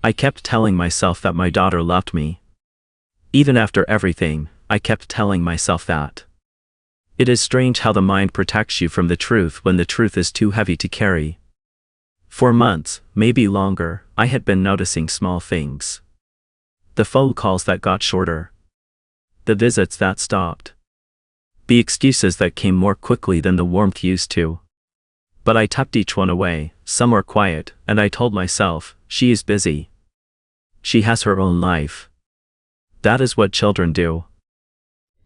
I kept telling myself that my daughter loved me. Even after everything, I kept telling myself that. It is strange how the mind protects you from the truth when the truth is too heavy to carry. For months, maybe longer, I had been noticing small things. The phone calls that got shorter. The visits that stopped. The excuses that came more quickly than the warmth used to. But I tucked each one away, somewhere quiet, and I told myself, she is busy. She has her own life. That is what children do.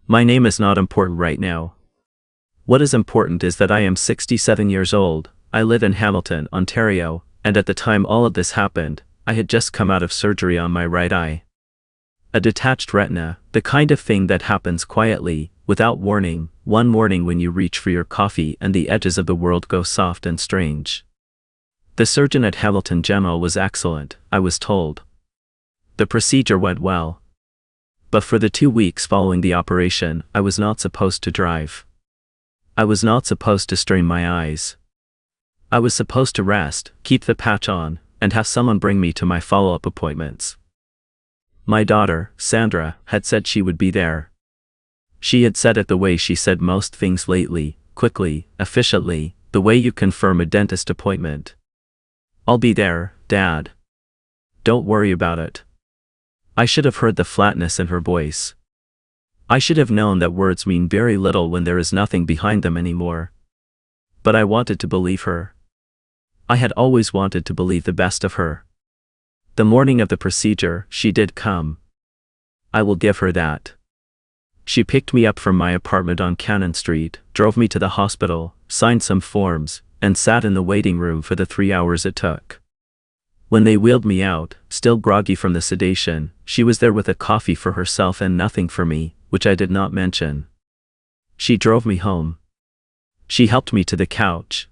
My name is not important right now. What is important is that I am 67 years old, I live in Hamilton, Ontario, and at the time all of this happened, I had just come out of surgery on my right eye. A detached retina, the kind of thing that happens quietly, without warning, one morning when you reach for your coffee and the edges of the world go soft and strange. The surgeon at Hamilton General was excellent, I was told. The procedure went well. But for the 2 weeks following the operation, I was not supposed to drive. I was not supposed to strain my eyes. I was supposed to rest, keep the patch on, and have someone bring me to my follow-up appointments. My daughter, Sandra, had said she would be there. She had said it the way she said most things lately, quickly, efficiently, the way you confirm a dentist appointment. I'll be there, Dad. Don't worry about it. I should have heard the flatness in her voice. I should have known that words mean very little when there is nothing behind them anymore. But I wanted to believe her. I had always wanted to believe the best of her. The morning of the procedure, she did come. I will give her that. She picked me up from my apartment on Cannon Street, drove me to the hospital, signed some forms, and sat in the waiting room for the 3 hours it took. When they wheeled me out, still groggy from the sedation, she was there with a coffee for herself and nothing for me, which I did not mention. She drove me home. She helped me to the couch.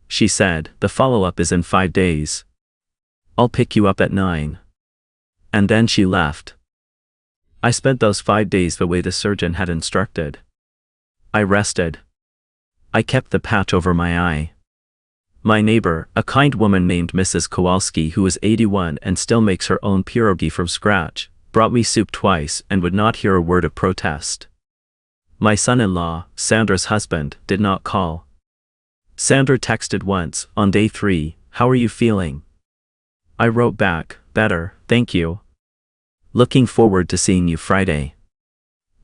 She said, the follow-up is in 5 days. I'll pick you up at 9. And then she left. I spent those 5 days the way the surgeon had instructed. I rested. I kept the patch over my eye. My neighbor, a kind woman named Mrs. Kowalski who is 81 and still makes her own pierogi from scratch, brought me soup twice and would not hear a word of protest. My son-in-law, Sandra's husband, did not call. Sandra texted once, on day 3, "How are you feeling?" I wrote back, "Better, thank you. Looking forward to seeing you Friday."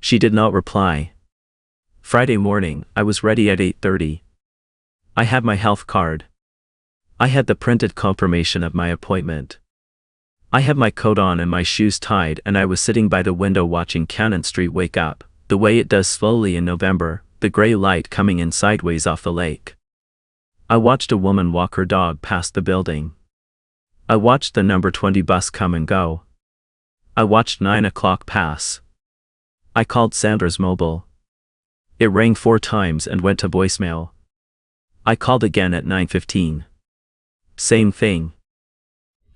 She did not reply. Friday morning, I was ready at 8:30. I had my health card. I had the printed confirmation of my appointment. I had my coat on and my shoes tied and I was sitting by the window watching Cannon Street wake up, the way it does slowly in November, the gray light coming in sideways off the lake. I watched a woman walk her dog past the building. I watched the number 20 bus come and go. I watched 9 o'clock pass. I called Sandra's mobile. It rang 4 times and went to voicemail. I called again at 9:15. Same thing.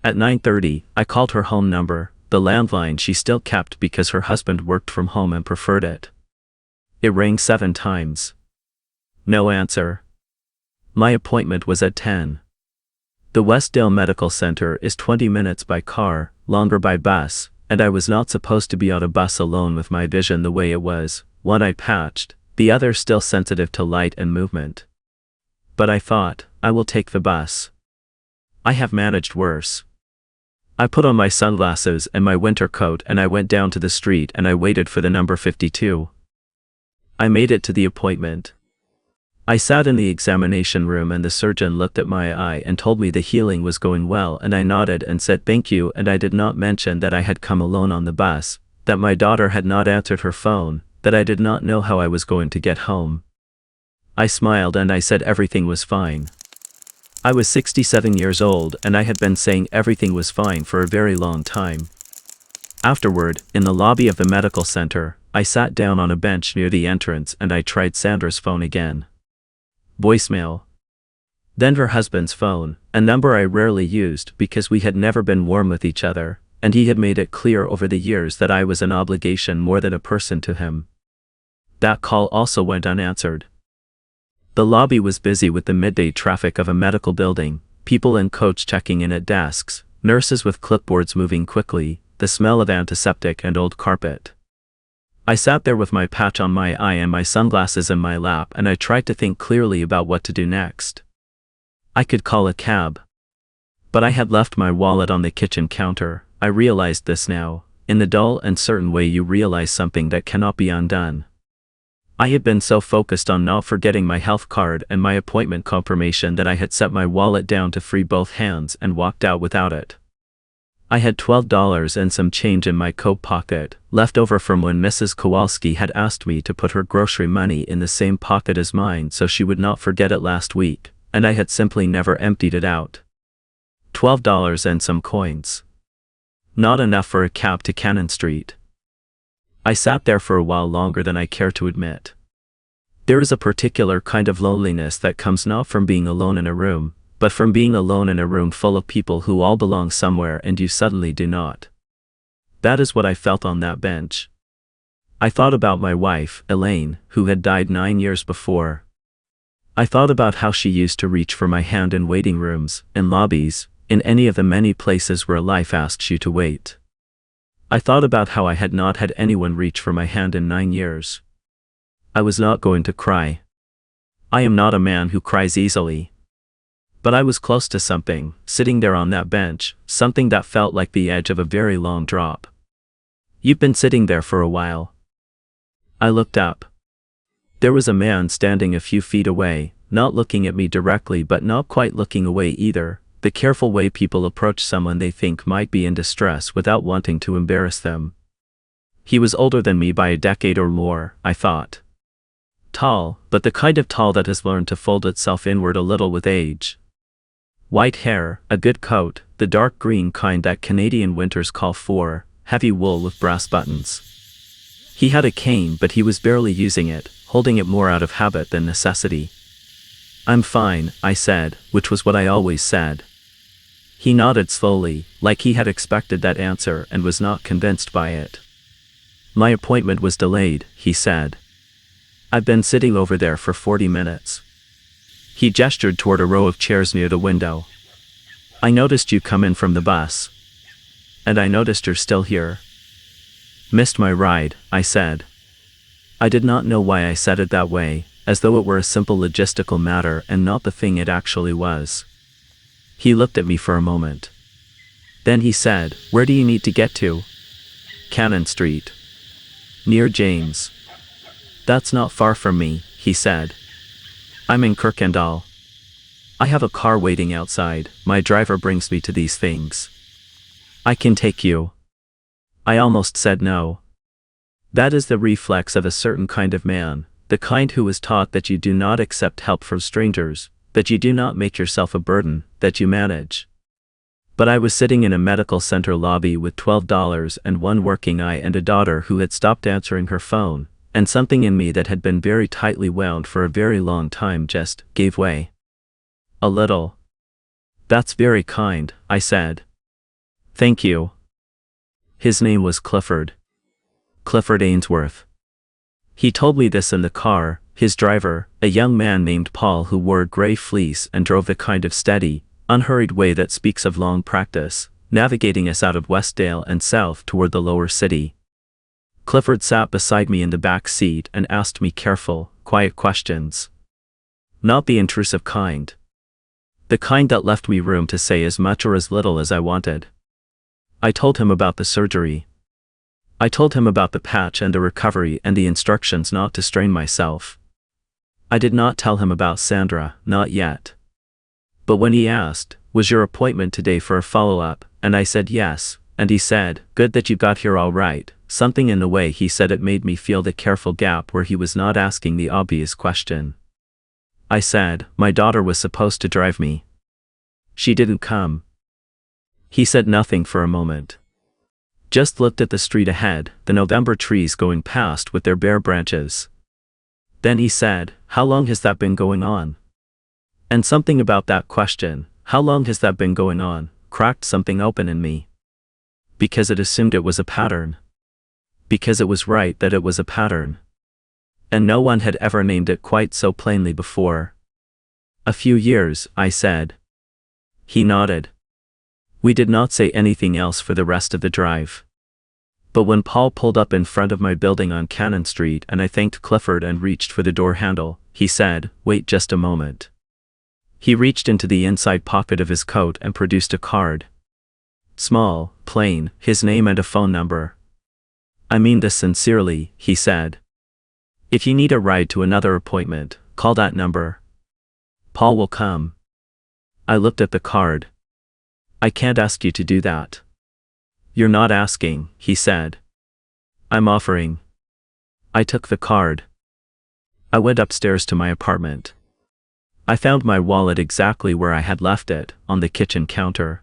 At 9:30, I called her home number, the landline she still kept because her husband worked from home and preferred it. It rang 7 times. No answer. My appointment was at 10. The Westdale Medical Center is 20 minutes by car, longer by bus, and I was not supposed to be on a bus alone with my vision the way it was, one eye patched, the other still sensitive to light and movement. But I thought, I will take the bus. I have managed worse. I put on my sunglasses and my winter coat and I went down to the street and I waited for the number 52. I made it to the appointment. I sat in the examination room and the surgeon looked at my eye and told me the healing was going well and I nodded and said thank you and I did not mention that I had come alone on the bus, that my daughter had not answered her phone, that I did not know how I was going to get home. I smiled and I said everything was fine. I was 67 years old and I had been saying everything was fine for a very long time. Afterward, in the lobby of the medical center, I sat down on a bench near the entrance and I tried Sandra's phone again. Voicemail. Then her husband's phone, a number I rarely used because we had never been warm with each other, and he had made it clear over the years that I was an obligation more than a person to him. That call also went unanswered. The lobby was busy with the midday traffic of a medical building, people and coach checking in at desks, nurses with clipboards moving quickly, the smell of antiseptic and old carpet. I sat there with my patch on my eye and my sunglasses in my lap, and I tried to think clearly about what to do next. I could call a cab. But I had left my wallet on the kitchen counter. I realized this now, in the dull and certain way you realize something that cannot be undone. I had been so focused on not forgetting my health card and my appointment confirmation that I had set my wallet down to free both hands and walked out without it. I had $12 and some change in my coat pocket, left over from when Mrs. Kowalski had asked me to put her grocery money in the same pocket as mine so she would not forget it last week, and I had simply never emptied it out. $12 and some coins. Not enough for a cab to Cannon Street. I sat there for a while longer than I care to admit. There is a particular kind of loneliness that comes not from being alone in a room, but from being alone in a room full of people who all belong somewhere and you suddenly do not. That is what I felt on that bench. I thought about my wife, Elaine, who had died 9 years before. I thought about how she used to reach for my hand in waiting rooms, in lobbies, in any of the many places where life asks you to wait. I thought about how I had not had anyone reach for my hand in 9 years. I was not going to cry. I am not a man who cries easily. But I was close to something, sitting there on that bench, something that felt like the edge of a very long drop. You've been sitting there for a while. I looked up. There was a man standing a few feet away, not looking at me directly but not quite looking away either, the careful way people approach someone they think might be in distress without wanting to embarrass them. He was older than me by a decade or more, I thought. Tall, but the kind of tall that has learned to fold itself inward a little with age. White hair, a good coat, the dark green kind that Canadian winters call for, heavy wool with brass buttons. He had a cane but he was barely using it, holding it more out of habit than necessity. I'm fine, I said, which was what I always said. He nodded slowly, like he had expected that answer and was not convinced by it. My appointment was delayed, he said. I've been sitting over there for 40 minutes. He gestured toward a row of chairs near the window. I noticed you come in from the bus. And I noticed you're still here. Missed my ride, I said. I did not know why I said it that way, as though it were a simple logistical matter and not the thing it actually was. He looked at me for a moment. Then he said, "Where do you need to get to?" Cannon Street. Near James. That's not far from me, he said. I'm in Kirkendall. I have a car waiting outside, my driver brings me to these things. I can take you. I almost said no. That is the reflex of a certain kind of man, the kind who is taught that you do not accept help from strangers, that you do not make yourself a burden, that you manage. But I was sitting in a medical center lobby with $12 and one working eye and a daughter who had stopped answering her phone, and something in me that had been very tightly wound for a very long time just gave way. A little. That's very kind, I said. Thank you. His name was Clifford. Clifford Ainsworth. He told me this in the car. His driver, a young man named Paul who wore gray fleece and drove the kind of steady, unhurried way that speaks of long practice, navigating us out of Westdale and south toward the lower city. Clifford sat beside me in the back seat and asked me careful, quiet questions. Not the intrusive kind. The kind that left me room to say as much or as little as I wanted. I told him about the surgery. I told him about the patch and the recovery and the instructions not to strain myself. I did not tell him about Sandra, not yet. But when he asked, "Was your appointment today for a follow-up?" and I said yes, and he said, "Good that you got here all right," something in the way he said it made me feel the careful gap where he was not asking the obvious question. I said, "My daughter was supposed to drive me. She didn't come." He said nothing for a moment. Just looked at the street ahead, the November trees going past with their bare branches. Then he said, "How long has that been going on?" And something about that question, "How long has that been going on?" cracked something open in me. Because it assumed it was a pattern. Because it was right that it was a pattern. And no one had ever named it quite so plainly before. "A few years," I said. He nodded. We did not say anything else for the rest of the drive. But when Paul pulled up in front of my building on Cannon Street and I thanked Clifford and reached for the door handle, he said, "Wait just a moment." He reached into the inside pocket of his coat and produced a card. Small, plain, his name and a phone number. "I mean this sincerely," he said. "If you need a ride to another appointment, call that number. Paul will come." I looked at the card. "I can't ask you to do that." "You're not asking," he said. "I'm offering." I took the card. I went upstairs to my apartment. I found my wallet exactly where I had left it, on the kitchen counter.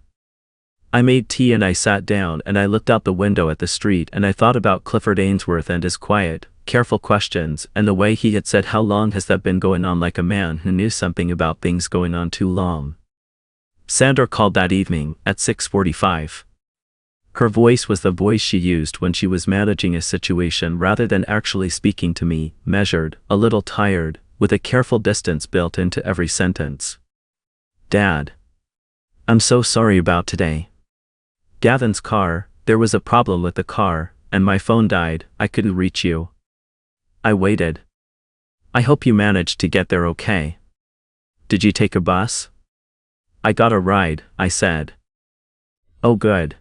I made tea and I sat down and I looked out the window at the street and I thought about Clifford Ainsworth and his quiet, careful questions and the way he had said how long has that been going on, like a man who knew something about things going on too long. Sandra called that evening, at 6:45. Her voice was the voice she used when she was managing a situation rather than actually speaking to me, measured, a little tired, with a careful distance built into every sentence. "Dad. I'm so sorry about today. Gavin's car, there was a problem with the car, and my phone died, I couldn't reach you. I waited. I hope you managed to get there okay. Did you take a bus?" "I got a ride," I said. "Oh good."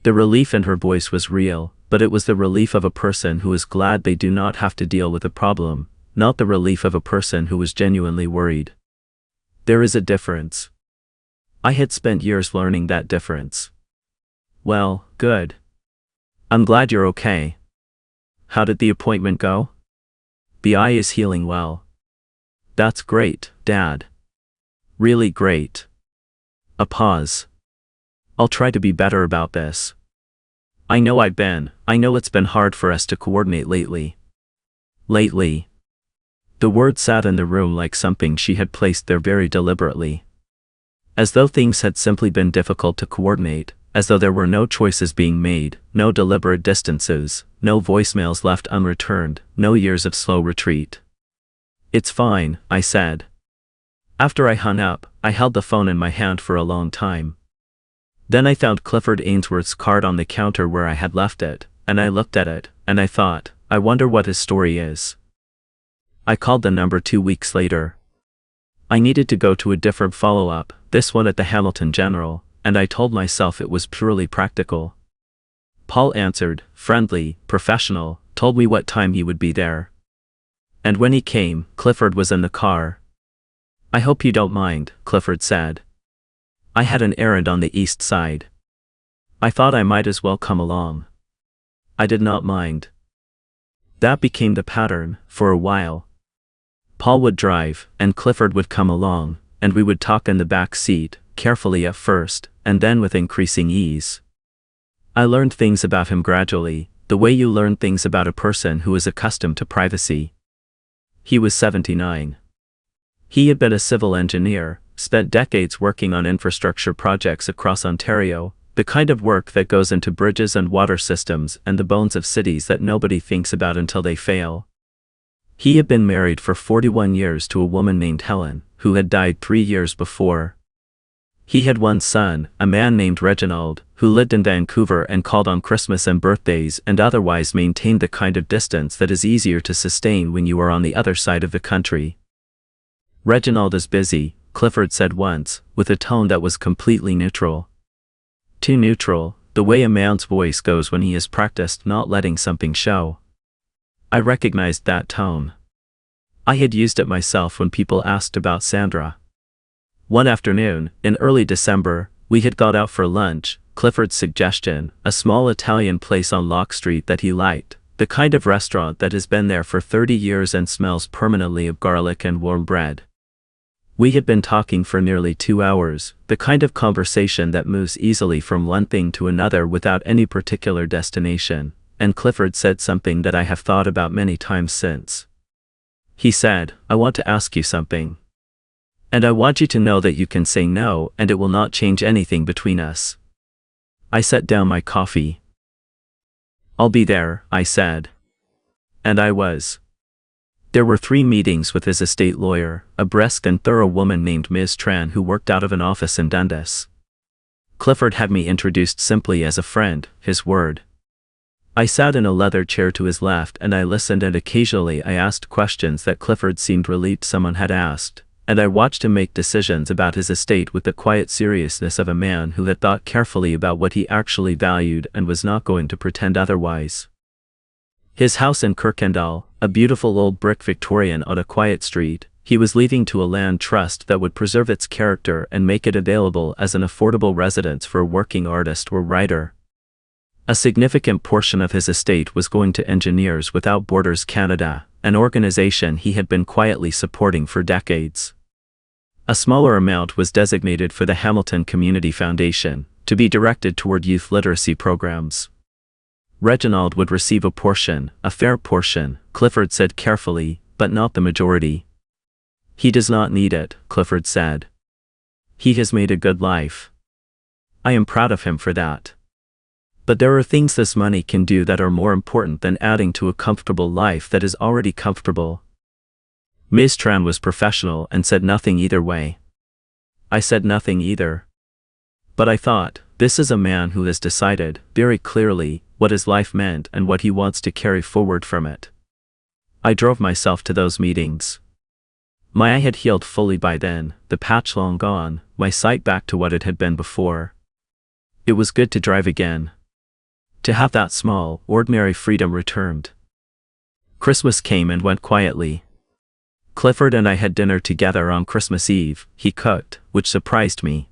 The relief in her voice was real, but it was the relief of a person who is glad they do not have to deal with a problem, not the relief of a person who was genuinely worried. There is a difference. I had spent years learning that difference. "Well, good. I'm glad you're okay. How did the appointment go?" "BI is healing well." "That's great, Dad. Really great." A pause. "I'll try to be better about this. I know it's been hard for us to coordinate lately." Lately. The word sat in the room like something she had placed there very deliberately. As though things had simply been difficult to coordinate, as though there were no choices being made, no deliberate distances, no voicemails left unreturned, no years of slow retreat. "It's fine," I said. After I hung up, I held the phone in my hand for a long time. Then I found Clifford Ainsworth's card on the counter where I had left it, and I looked at it, and I thought, I wonder what his story is. I called the number 2 weeks later. I needed to go to a different follow-up, this one at the Hamilton General, and I told myself it was purely practical. Paul answered, friendly, professional, told me what time he would be there. And when he came, Clifford was in the car. "I hope you don't mind," Clifford said. "I had an errand on the east side. I thought I might as well come along." I did not mind. That became the pattern, for a while. Paul would drive, and Clifford would come along, and we would talk in the back seat, carefully at first, and then with increasing ease. I learned things about him gradually, the way you learn things about a person who is accustomed to privacy. He was 79. He had been a civil engineer, spent decades working on infrastructure projects across Ontario, the kind of work that goes into bridges and water systems and the bones of cities that nobody thinks about until they fail. He had been married for 41 years to a woman named Helen, who had died 3 years before. He had one son, a man named Reginald, who lived in Vancouver and called on Christmas and birthdays and otherwise maintained the kind of distance that is easier to sustain when you are on the other side of the country. "Reginald is busy," Clifford said once, with a tone that was completely neutral. Too neutral, the way a man's voice goes when he has practiced not letting something show. I recognized that tone. I had used it myself when people asked about Sandra. One afternoon, in early December, we had gone out for lunch, Clifford's suggestion, a small Italian place on Locke Street that he liked, the kind of restaurant that has been there for 30 years and smells permanently of garlic and warm bread. We had been talking for nearly 2 hours, the kind of conversation that moves easily from one thing to another without any particular destination, and Clifford said something that I have thought about many times since. He said, "I want to ask you something. And I want you to know that you can say no and it will not change anything between us." I set down my coffee. "I'll be there," I said. And I was. There were 3 meetings with his estate lawyer, a brisk and thorough woman named Ms. Tran who worked out of an office in Dundas. Clifford had me introduced simply as a friend, his word. I sat in a leather chair to his left and I listened, and occasionally I asked questions that Clifford seemed relieved someone had asked, and I watched him make decisions about his estate with the quiet seriousness of a man who had thought carefully about what he actually valued and was not going to pretend otherwise. His house in Kirkendall, a beautiful old brick Victorian on a quiet street, he was leaving to a land trust that would preserve its character and make it available as an affordable residence for a working artist or writer. A significant portion of his estate was going to Engineers Without Borders Canada, an organization he had been quietly supporting for decades. A smaller amount was designated for the Hamilton Community Foundation, to be directed toward youth literacy programs. Reginald would receive a portion, a fair portion, Clifford said carefully, but not the majority. He does not need it, Clifford said. He has made a good life. I am proud of him for that. But there are things this money can do that are more important than adding to a comfortable life that is already comfortable. Ms. Tran was professional and said nothing either way. I said nothing either. But I thought, this is a man who has decided, very clearly, what his life meant and what he wants to carry forward from it. I drove myself to those meetings. My eye had healed fully by then, the patch long gone, my sight back to what it had been before. It was good to drive again. To have that small, ordinary freedom returned. Christmas came and went quietly. Clifford and I had dinner together on Christmas Eve. He cooked, which surprised me.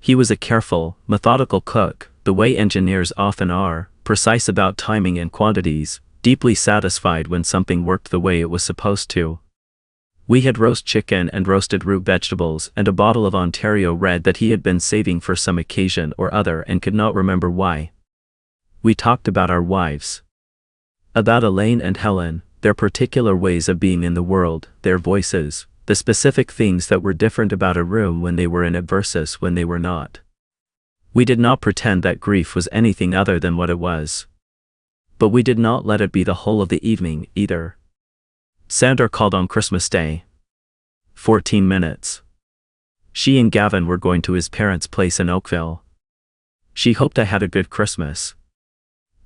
He was a careful, methodical cook, the way engineers often are, precise about timing and quantities, deeply satisfied when something worked the way it was supposed to. We had roast chicken and roasted root vegetables and a bottle of Ontario Red that he had been saving for some occasion or other and could not remember why. We talked about our wives. About Elaine and Helen, their particular ways of being in the world, their voices, the specific things that were different about a room when they were in it versus when they were not. We did not pretend that grief was anything other than what it was. But we did not let it be the whole of the evening, either. Sandra called on Christmas Day. 14 minutes. She and Gavin were going to his parents' place in Oakville. She hoped I had a good Christmas.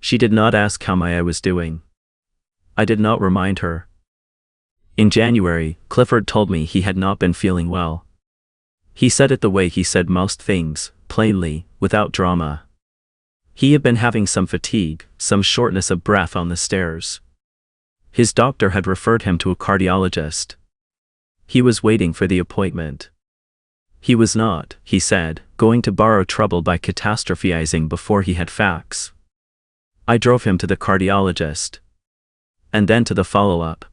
She did not ask how my eye was doing. I did not remind her. In January, Clifford told me he had not been feeling well. He said it the way he said most things, plainly, without drama. He had been having some fatigue, some shortness of breath on the stairs. His doctor had referred him to a cardiologist. He was waiting for the appointment. He was not, he said, going to borrow trouble by catastrophizing before he had facts. I drove him to the cardiologist. And then to the follow-up.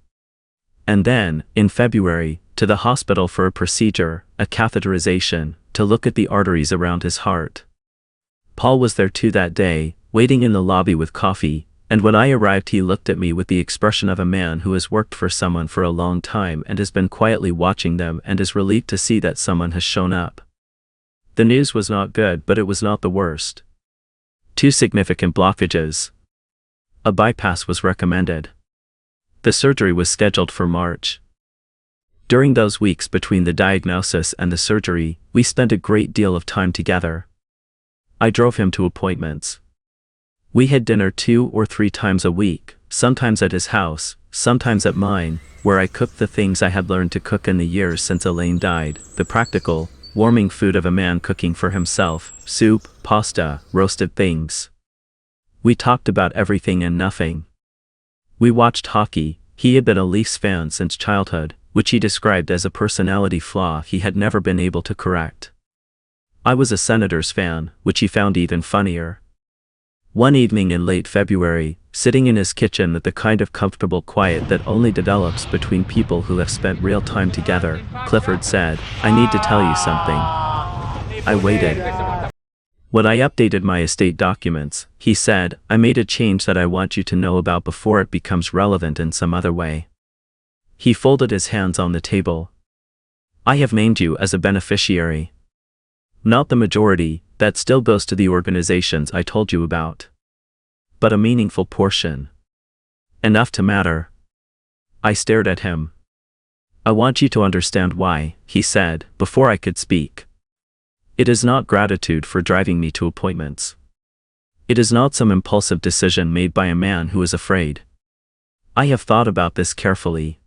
And then, in February, to the hospital for a procedure, a catheterization, to look at the arteries around his heart. Paul was there too that day, waiting in the lobby with coffee, and when I arrived he looked at me with the expression of a man who has worked for someone for a long time and has been quietly watching them and is relieved to see that someone has shown up. The news was not good, but it was not the worst. 2 significant blockages. A bypass was recommended. The surgery was scheduled for March. During those weeks between the diagnosis and the surgery, we spent a great deal of time together. I drove him to appointments. We had dinner 2 or 3 times a week, sometimes at his house, sometimes at mine, where I cooked the things I had learned to cook in the years since Elaine died, the practical, warming food of a man cooking for himself, soup, pasta, roasted things. We talked about everything and nothing. We watched hockey. He had been a Leafs fan since childhood, which he described as a personality flaw he had never been able to correct. I was a Senators fan, which he found even funnier. One evening in late February, sitting in his kitchen with the kind of comfortable quiet that only develops between people who have spent real time together, Clifford said, "I need to tell you something." I waited. When I updated my estate documents, he said, "I made a change that I want you to know about before it becomes relevant in some other way." He folded his hands on the table. "I have named you as a beneficiary. Not the majority, that still goes to the organizations I told you about. But a meaningful portion. Enough to matter." I stared at him. "I want you to understand why," he said, before I could speak. It is not gratitude for driving me to appointments. It is not some impulsive decision made by a man who is afraid. I have thought about this carefully.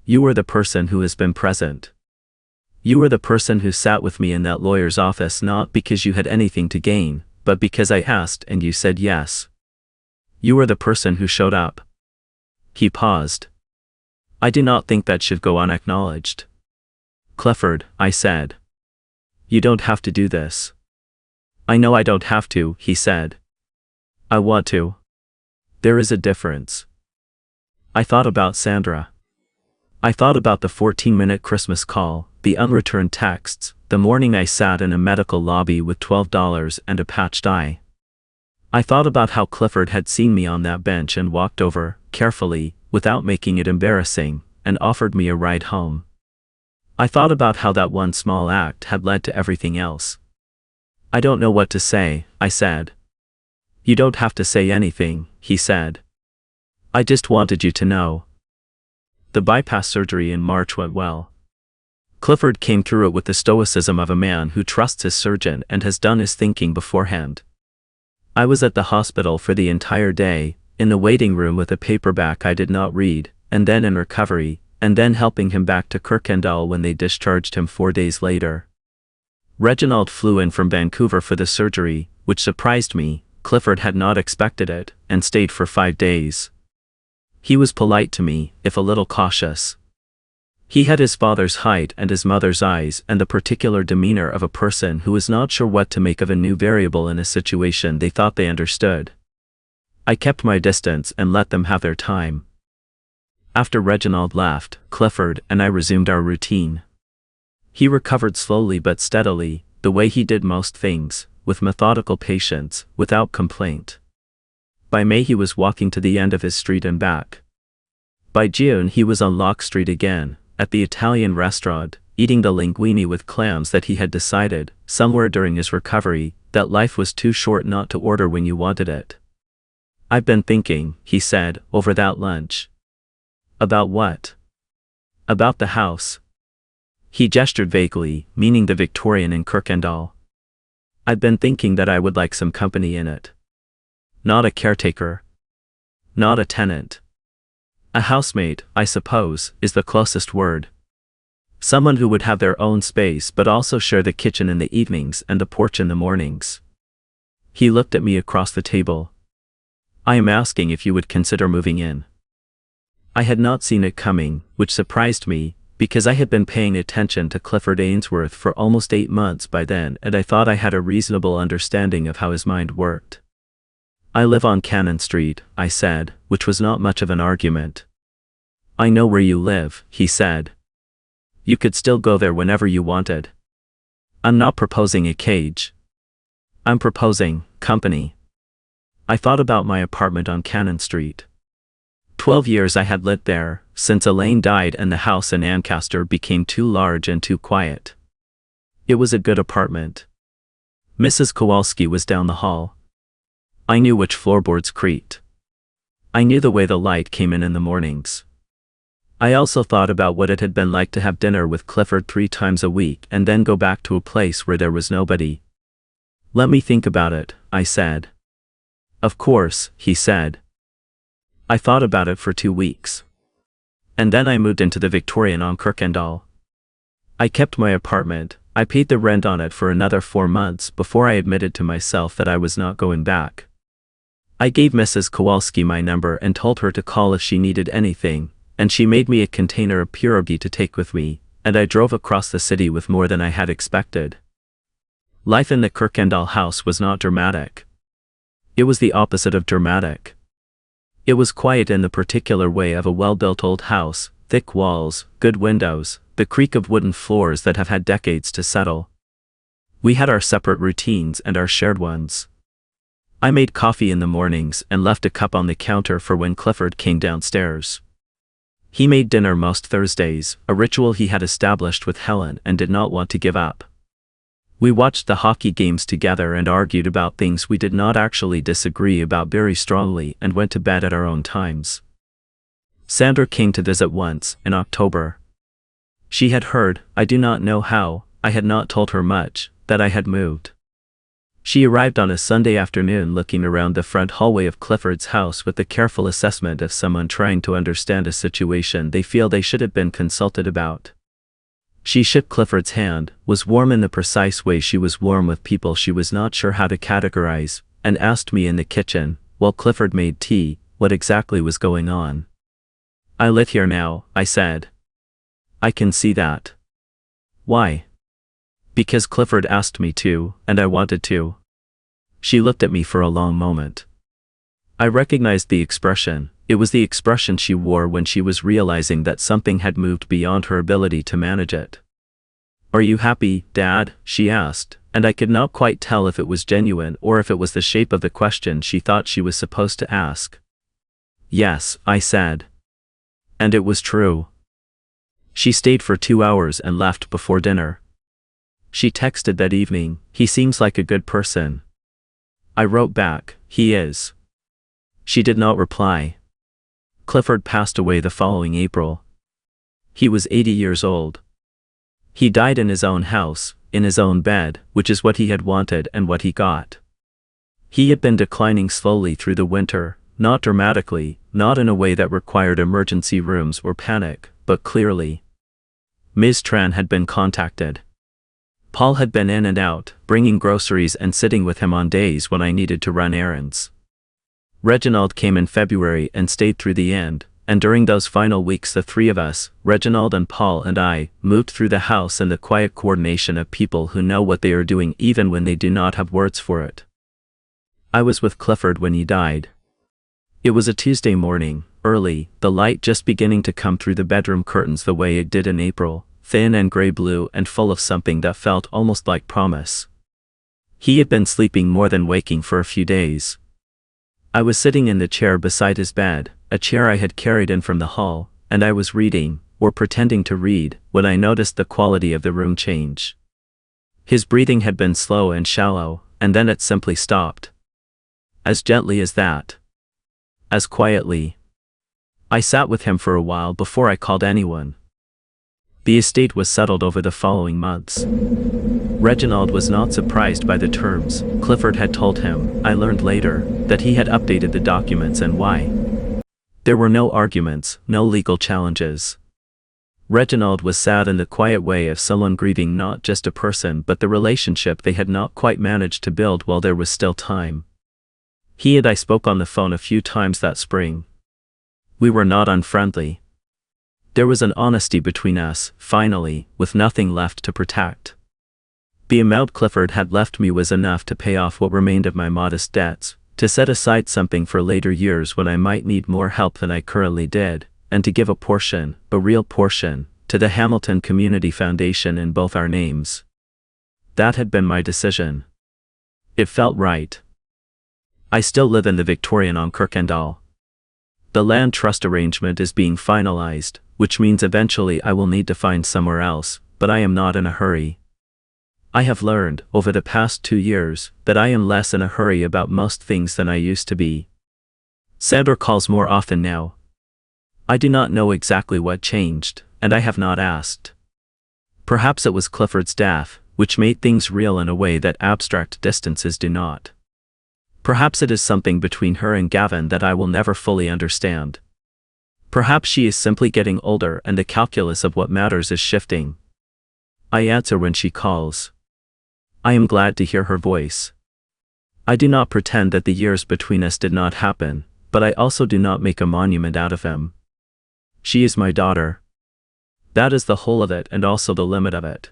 You are the person who has been present. You are the person who sat with me in that lawyer's office not because you had anything to gain, but because I asked and you said yes. You are the person who showed up. He paused. I do not think that should go unacknowledged. Clifford, I said. You don't have to do this. I know I don't have to, he said. I want to. There is a difference. I thought about Sandra. I thought about the 14-minute Christmas call, the unreturned texts, the morning I sat in a medical lobby with $12 and a patched eye. I thought about how Clifford had seen me on that bench and walked over, carefully, without making it embarrassing, and offered me a ride home. I thought about how that one small act had led to everything else. I don't know what to say, I said. You don't have to say anything, he said. I just wanted you to know. The bypass surgery in March went well. Clifford came through it with the stoicism of a man who trusts his surgeon and has done his thinking beforehand. I was at the hospital for the entire day, in the waiting room with a paperback I did not read, and then in recovery, and then helping him back to Kirkendall when they discharged him 4 days later. Reginald flew in from Vancouver for the surgery, which surprised me. Clifford had not expected it, and stayed for 5 days. He was polite to me, if a little cautious. He had his father's height and his mother's eyes and the particular demeanor of a person who was not sure what to make of a new variable in a situation they thought they understood. I kept my distance and let them have their time. After Reginald left, Clifford and I resumed our routine. He recovered slowly but steadily, the way he did most things, with methodical patience, without complaint. By May he was walking to the end of his street and back. By June he was on Locke Street again, at the Italian restaurant, eating the linguine with clams that he had decided, somewhere during his recovery, that life was too short not to order when you wanted it. I've been thinking, he said, over that lunch. About what? About the house. He gestured vaguely, meaning the Victorian in Kirkendall. I've been thinking that I would like some company in it. Not a caretaker. Not a tenant. A housemate, I suppose, is the closest word. Someone who would have their own space but also share the kitchen in the evenings and the porch in the mornings. He looked at me across the table. I am asking if you would consider moving in. I had not seen it coming, which surprised me, because I had been paying attention to Clifford Ainsworth for almost 8 months by then and I thought I had a reasonable understanding of how his mind worked. I live on Cannon Street, I said, which was not much of an argument. I know where you live, he said. You could still go there whenever you wanted. I'm not proposing a cage. I'm proposing company. I thought about my apartment on Cannon Street. 12 years I had lived there, since Elaine died and the house in Ancaster became too large and too quiet. It was a good apartment. Mrs. Kowalski was down the hall. I knew which floorboards creaked. I knew the way the light came in the mornings. I also thought about what it had been like to have dinner with Clifford 3 times a week and then go back to a place where there was nobody. Let me think about it, I said. Of course, he said. I thought about it for 2 weeks. And then I moved into the Victorian on Kirkendall. I kept my apartment. I paid the rent on it for another 4 months before I admitted to myself that I was not going back. I gave Mrs. Kowalski my number and told her to call if she needed anything, and she made me a container of pierogi to take with me, and I drove across the city with more than I had expected. Life in the Kirkendall house was not dramatic. It was the opposite of dramatic. It was quiet in the particular way of a well-built old house, thick walls, good windows, the creak of wooden floors that have had decades to settle. We had our separate routines and our shared ones. I made coffee in the mornings and left a cup on the counter for when Clifford came downstairs. He made dinner most Thursdays, a ritual he had established with Helen and did not want to give up. We watched the hockey games together and argued about things we did not actually disagree about very strongly and went to bed at our own times. Sandra came to visit once, in October. She had heard, I do not know how, I had not told her much, that I had moved. She arrived on a Sunday afternoon looking around the front hallway of Clifford's house with the careful assessment of someone trying to understand a situation they feel they should have been consulted about. She shook Clifford's hand, was warm in the precise way she was warm with people she was not sure how to categorize, and asked me in the kitchen, while Clifford made tea, what exactly was going on. "I live here now," I said. "I can see that." "Why?" "Because Clifford asked me to, and I wanted to." She looked at me for a long moment. I recognized the expression. It was the expression she wore when she was realizing that something had moved beyond her ability to manage it. "Are you happy, Dad?" she asked, and I could not quite tell if it was genuine or if it was the shape of the question she thought she was supposed to ask. "Yes," I said. And it was true. She stayed for 2 hours and left before dinner. She texted that evening, "He seems like a good person." I wrote back, "He is." She did not reply. Clifford passed away the following April. He was 80 years old. He died in his own house, in his own bed, which is what he had wanted and what he got. He had been declining slowly through the winter, not dramatically, not in a way that required emergency rooms or panic, but clearly. Ms. Tran had been contacted. Paul had been in and out, bringing groceries and sitting with him on days when I needed to run errands. Reginald came in February and stayed through the end, and during those final weeks the three of us, Reginald and Paul and I, moved through the house in the quiet coordination of people who know what they are doing even when they do not have words for it. I was with Clifford when he died. It was a Tuesday morning, early, the light just beginning to come through the bedroom curtains the way it did in April, thin and gray-blue and full of something that felt almost like promise. He had been sleeping more than waking for a few days. I was sitting in the chair beside his bed, a chair I had carried in from the hall, and I was reading, or pretending to read, when I noticed the quality of the room change. His breathing had been slow and shallow, and then it simply stopped. As gently as that. As quietly. I sat with him for a while before I called anyone. The estate was settled over the following months. Reginald was not surprised by the terms. Clifford had told him, I learned later, that he had updated the documents and why. There were no arguments, no legal challenges. Reginald was sad in the quiet way of someone grieving not just a person but the relationship they had not quite managed to build while there was still time. He and I spoke on the phone a few times that spring. We were not unfriendly. There was an honesty between us, finally, with nothing left to protect. The amount Clifford had left me was enough to pay off what remained of my modest debts, to set aside something for later years when I might need more help than I currently did, and to give a portion, a real portion, to the Hamilton Community Foundation in both our names. That had been my decision. It felt right. I still live in the Victorian on Kirkendall. The land trust arrangement is being finalized, which means eventually I will need to find somewhere else, but I am not in a hurry. I have learned, over the past 2 years, that I am less in a hurry about most things than I used to be. Sandra calls more often now. I do not know exactly what changed, and I have not asked. Perhaps it was Clifford's death, which made things real in a way that abstract distances do not. Perhaps it is something between her and Gavin that I will never fully understand. Perhaps she is simply getting older and the calculus of what matters is shifting. I answer when she calls. I am glad to hear her voice. I do not pretend that the years between us did not happen, but I also do not make a monument out of them. She is my daughter. That is the whole of it and also the limit of it.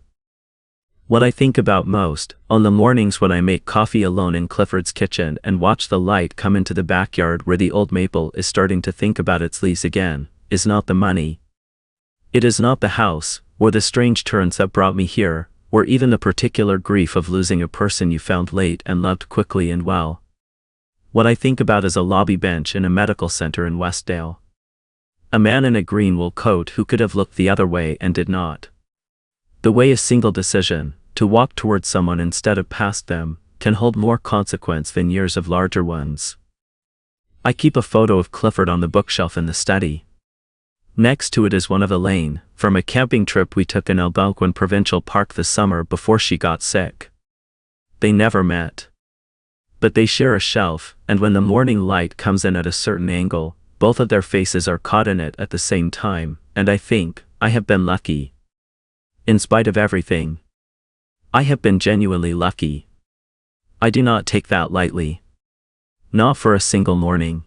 What I think about most, on the mornings when I make coffee alone in Clifford's kitchen and watch the light come into the backyard where the old maple is starting to think about its lease again, is not the money. It is not the house, or the strange turns that brought me here, or even the particular grief of losing a person you found late and loved quickly and well. What I think about is a lobby bench in a medical center in Westdale. A man in a green wool coat who could have looked the other way and did not. The way a single decision, to walk towards someone instead of past them, can hold more consequence than years of larger ones. I keep a photo of Clifford on the bookshelf in the study. Next to it is one of Elaine, from a camping trip we took in Algonquin Provincial Park this summer before she got sick. They never met. But they share a shelf, and when the morning light comes in at a certain angle, both of their faces are caught in it at the same time, and I think, I have been lucky. In spite of everything, I have been genuinely lucky. I do not take that lightly. Not for a single morning.